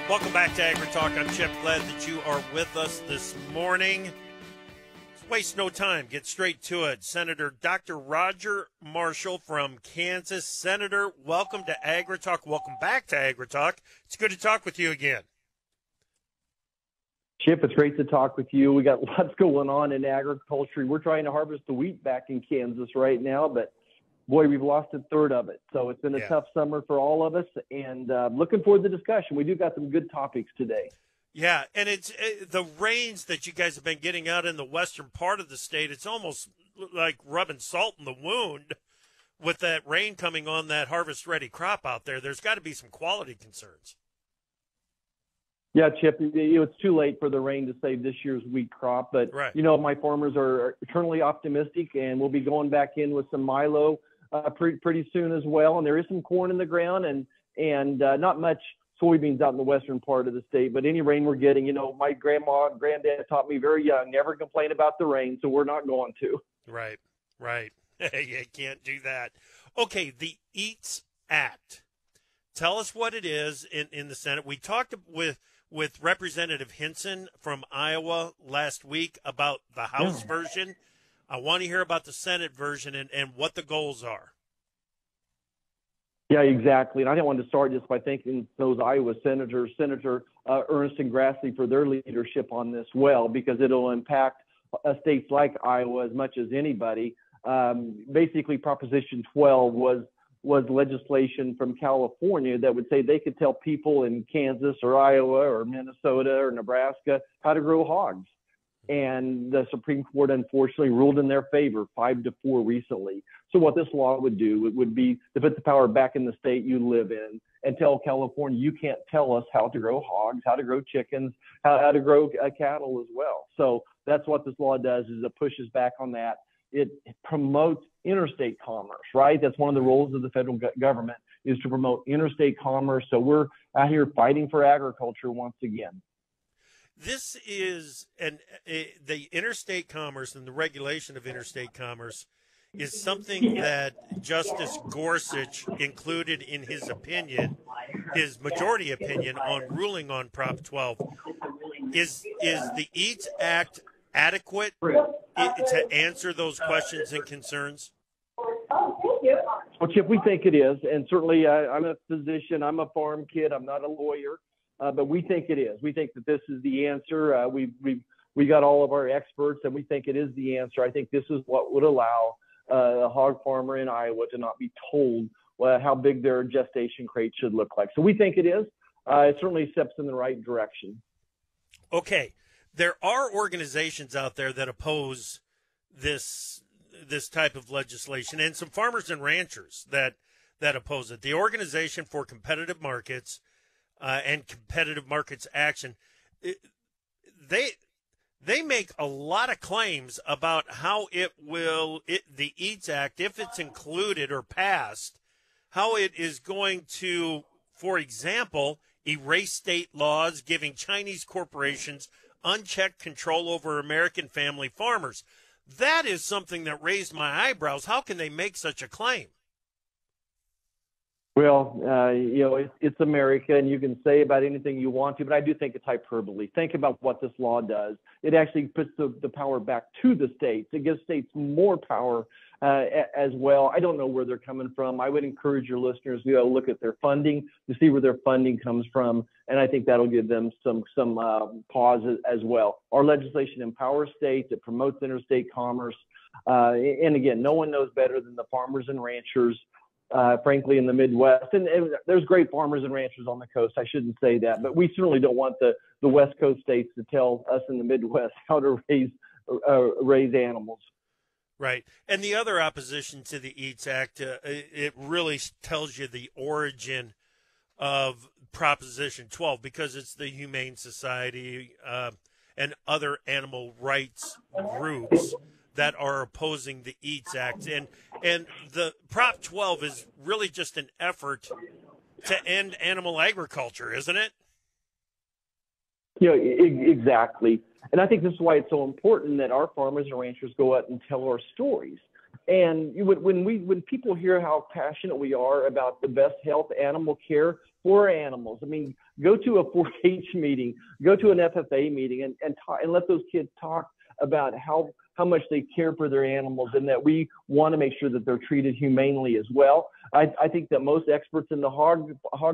Welcome back to AgriTalk. I'm Chip. Glad that you are with us this morning. Let's waste no time. Get straight to it. Senator Dr. Roger Marshall from Kansas. Senator, welcome to AgriTalk. Welcome back to AgriTalk. It's good to talk with you again. Chip, it's great to talk with you. We got lots going on in agriculture. We're trying to harvest the wheat back in Kansas right now, but boy, we've lost a third of it. So it's been a tough summer for all of us, and looking forward to the discussion. We do got some good topics today. Yeah, and it's the rains that you guys have been getting out in the western part of the state. It's almost like rubbing salt in the wound with that rain coming on that harvest-ready crop out there. There's got to be some quality concerns. Yeah, Chip, it's too late for the rain to save this year's wheat crop, but my farmers are eternally optimistic, and we'll be going back in with some milo pretty soon as well. And there is some corn in the ground, and not much soybeans out in the western part of the state. But any rain we're getting, my grandma and granddad taught me very young, never complain about the rain, so we're not going to. Right. You can't do that. Okay, the EATS Act. Tell us what it is in the Senate. We talked with Representative Hinson from Iowa last week about the House version. I want to hear about the Senate version and what the goals are. Yeah, exactly. And I want to start just by thanking those Iowa senators, Senator Ernst and Grassley, for their leadership on this because it'll impact states like Iowa as much as anybody. Basically, Proposition 12 was legislation from California that would say they could tell people in Kansas or Iowa or Minnesota or Nebraska how to grow hogs. And the Supreme Court, unfortunately, ruled in their favor 5-4 recently. So what this law would do, it would be to put the power back in the state you live in and tell California, you can't tell us how to grow hogs, how to grow chickens, how to grow cattle as well. So that's what this law does, is it pushes back on that. It promotes interstate commerce, right? That's one of the roles of the federal government, is to promote interstate commerce. So we're out here fighting for agriculture once again. This is the interstate commerce and the regulation of interstate commerce is something that Justice Gorsuch included in his opinion, his majority opinion on ruling on Prop 12. Is the EATS Act adequate to answer those questions and concerns? Well, Chip, we think it is. And certainly I'm a physician. I'm a farm kid. I'm not a lawyer. But we think it is. We think that this is the answer. We got all of our experts, and we think it is the answer. I think this is what would allow a hog farmer in Iowa to not be told how big their gestation crate should look like. So we think it is. It certainly steps in the right direction. Okay. There are organizations out there that oppose this type of legislation, and some farmers and ranchers that oppose it. The Organization for Competitive Markets and Competitive Markets Action, they make a lot of claims about how the EATS Act, if it's included or passed, how it is going to, for example, erase state laws giving Chinese corporations unchecked control over American family farmers. That is something that raised my eyebrows. How can they make such a claim? Well, it's America, and you can say about anything you want to, but I do think it's hyperbole. Think about what this law does. It actually puts the power back to the states. It gives states more power as well. I don't know where they're coming from. I would encourage your listeners to look at their funding to see where their funding comes from, and I think that'll give them some pause as well. Our legislation empowers states. It promotes interstate commerce. And again, no one knows better than the farmers and ranchers, frankly, in the Midwest. And there's great farmers and ranchers on the coast. I shouldn't say that, but we certainly don't want the West Coast states to tell us in the Midwest how to raise animals. Right. And the other opposition to the EATS Act, it really tells you the origin of Proposition 12, because it's the Humane Society and other animal rights groups that are opposing the EATS Act. And the Prop 12 is really just an effort to end animal agriculture, isn't it? Yeah, exactly. And I think this is why it's so important that our farmers and ranchers go out and tell our stories. And when people hear how passionate we are about the best health animal care, for animals. I mean, go to a 4-H meeting, go to an FFA meeting, and talk, and let those kids talk about how much they care for their animals, and that we want to make sure that they're treated humanely as well. I think that most experts in the hog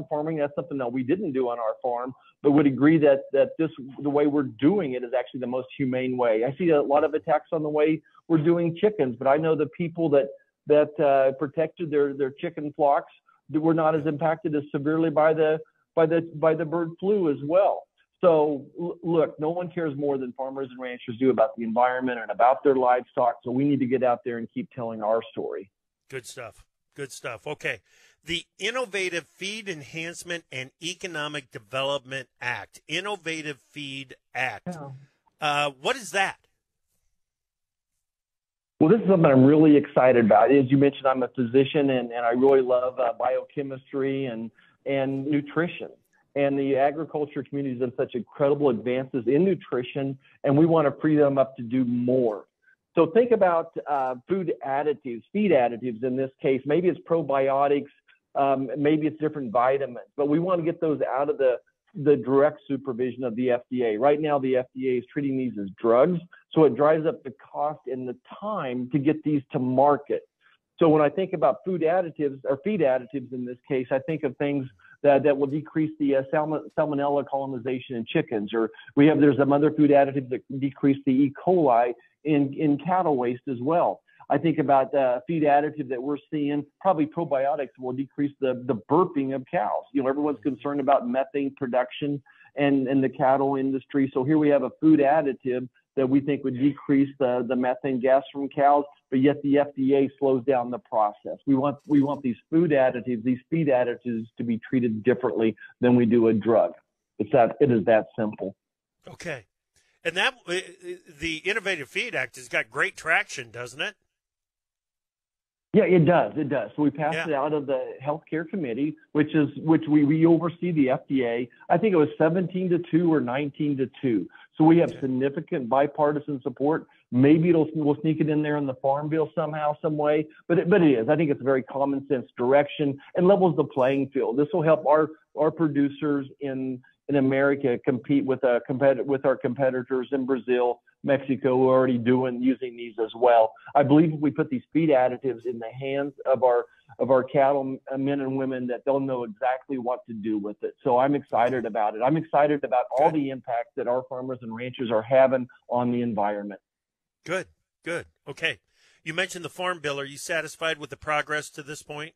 farming, that's something that we didn't do on our farm, but would agree that the way we're doing it is actually the most humane way. I see a lot of attacks on the way we're doing chickens, but I know the people that protected their chicken flocks that were not as impacted as severely by the bird flu as well. So look, no one cares more than farmers and ranchers do about the environment and about their livestock. So we need to get out there and keep telling our story. Good stuff. Good stuff. Okay. The Innovative Feed Enhancement and Economic Development Act. Innovative Feed Act. Yeah. What is that? Well, this is something I'm really excited about. As you mentioned, I'm a physician, and I really love biochemistry and nutrition. And the agriculture community has done such incredible advances in nutrition, and we want to free them up to do more. So think about food additives, feed additives in this case. Maybe it's probiotics, maybe it's different vitamins, but we want to get those out of the direct supervision of the FDA. Right now, the FDA is treating these as drugs, so it drives up the cost and the time to get these to market. So when I think about food additives, or feed additives in this case, I think of things that will decrease the salmonella colonization in chickens, or there's some other food additives that decrease the E. coli in cattle waste as well. I think about feed additive that we're seeing, probably probiotics will decrease the burping of cows. You know, everyone's concerned about methane production and the cattle industry. So here we have a food additive that we think would decrease the methane gas from cows, but yet the FDA slows down the process. We want these food additives, these feed additives, to be treated differently than we do a drug. It is that simple. Okay. And that the Innovative Feed Act has got great traction, doesn't it? Yeah, it does. It does. So we passed it out of the Healthcare Committee, which we oversee the FDA. I think it was 17-2 or 19-2. So we have significant bipartisan support. Maybe we'll sneak it in there in the Farm Bill somehow, some way. But it is. I think it's a very common sense direction and levels the playing field. This will help our producers in America compete with our competitors in Brazil, Mexico, who are already using these as well. I believe if we put these feed additives in the hands of our cattle men and women, that they'll know exactly what to do with it. So I'm excited about it. I'm excited about all the impact that our farmers and ranchers are having on the environment. Good. Okay. You mentioned the Farm Bill. Are you satisfied with the progress to this point?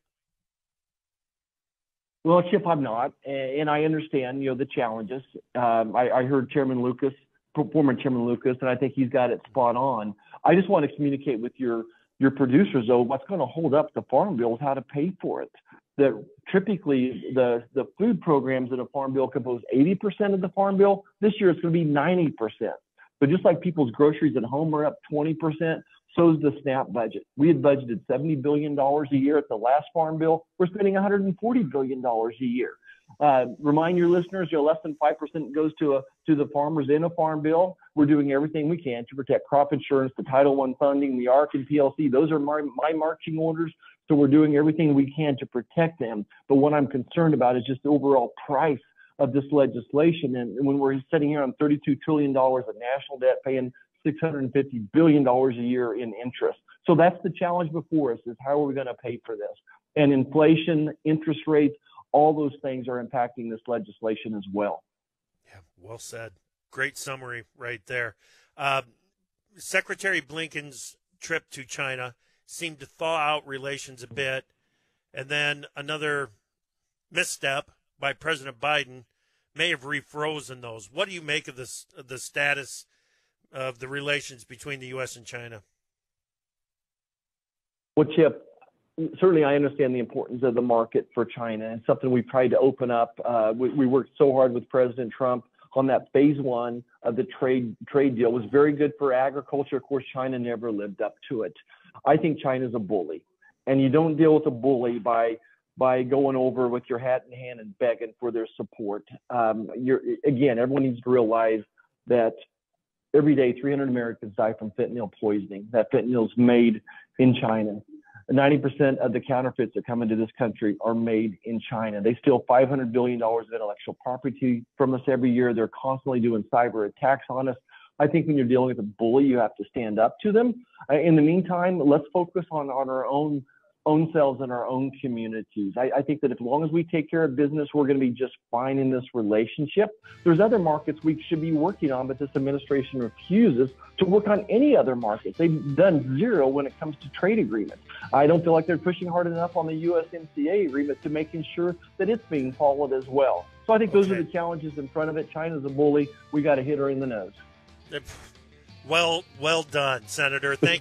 Well, Chip, I'm not, and I understand, the challenges. I heard former Chairman Lucas, and I think he's got it spot on. I just want to communicate with your producers, though, what's going to hold up the Farm Bill is how to pay for it. That typically the food programs in a Farm Bill compose 80% of the Farm Bill. This year it's going to be 90%. So just like people's groceries at home are up 20%, so is the SNAP budget. We had budgeted $70 billion a year at the last Farm Bill. We're spending $140 billion a year. Remind your listeners, less than 5% goes to the farmers in a Farm Bill. We're doing everything we can to protect crop insurance, the Title I funding, the ARC and PLC. Those are my marching orders. So we're doing everything we can to protect them. But what I'm concerned about is just the overall price of this legislation. And when we're sitting here on $32 trillion of national debt, paying $650 billion a year in interest. So that's the challenge before us, is how are we going to pay for this? And inflation, interest rates, all those things are impacting this legislation as well. Yeah, well said. Great summary right there. Secretary Blinken's trip to China seemed to thaw out relations a bit, and then another misstep by President Biden may have refrozen those. What do you make of this, the status of the relations between the U.S. and China? Well, Chip, certainly I understand the importance of the market for China, and something we've tried to open up. We worked so hard with President Trump on that phase one of the trade deal. It was very good for agriculture. Of course, China never lived up to it. I think China's a bully, and you don't deal with a bully by going over with your hat in hand and begging for their support. Everyone needs to realize that every day 300 Americans die from fentanyl poisoning. That fentanyl is made in China. 90% of the counterfeits that come into this country are made in China. They steal $500 billion of intellectual property from us every year. They're constantly doing cyber attacks on us. I think when you're dealing with a bully, you have to stand up to them. In the meantime, let's focus on our own selves and our own communities. I think that as long as we take care of business, we're going to be just fine in this relationship. There's other markets we should be working on, but this administration refuses to work on any other markets. They've done zero when it comes to trade agreements. I don't feel like they're pushing hard enough on the USMCA agreement to making sure that it's being followed as well. So I think those are the challenges in front of it. China's a bully. We got to hit her in the nose. Well done, Senator. Thank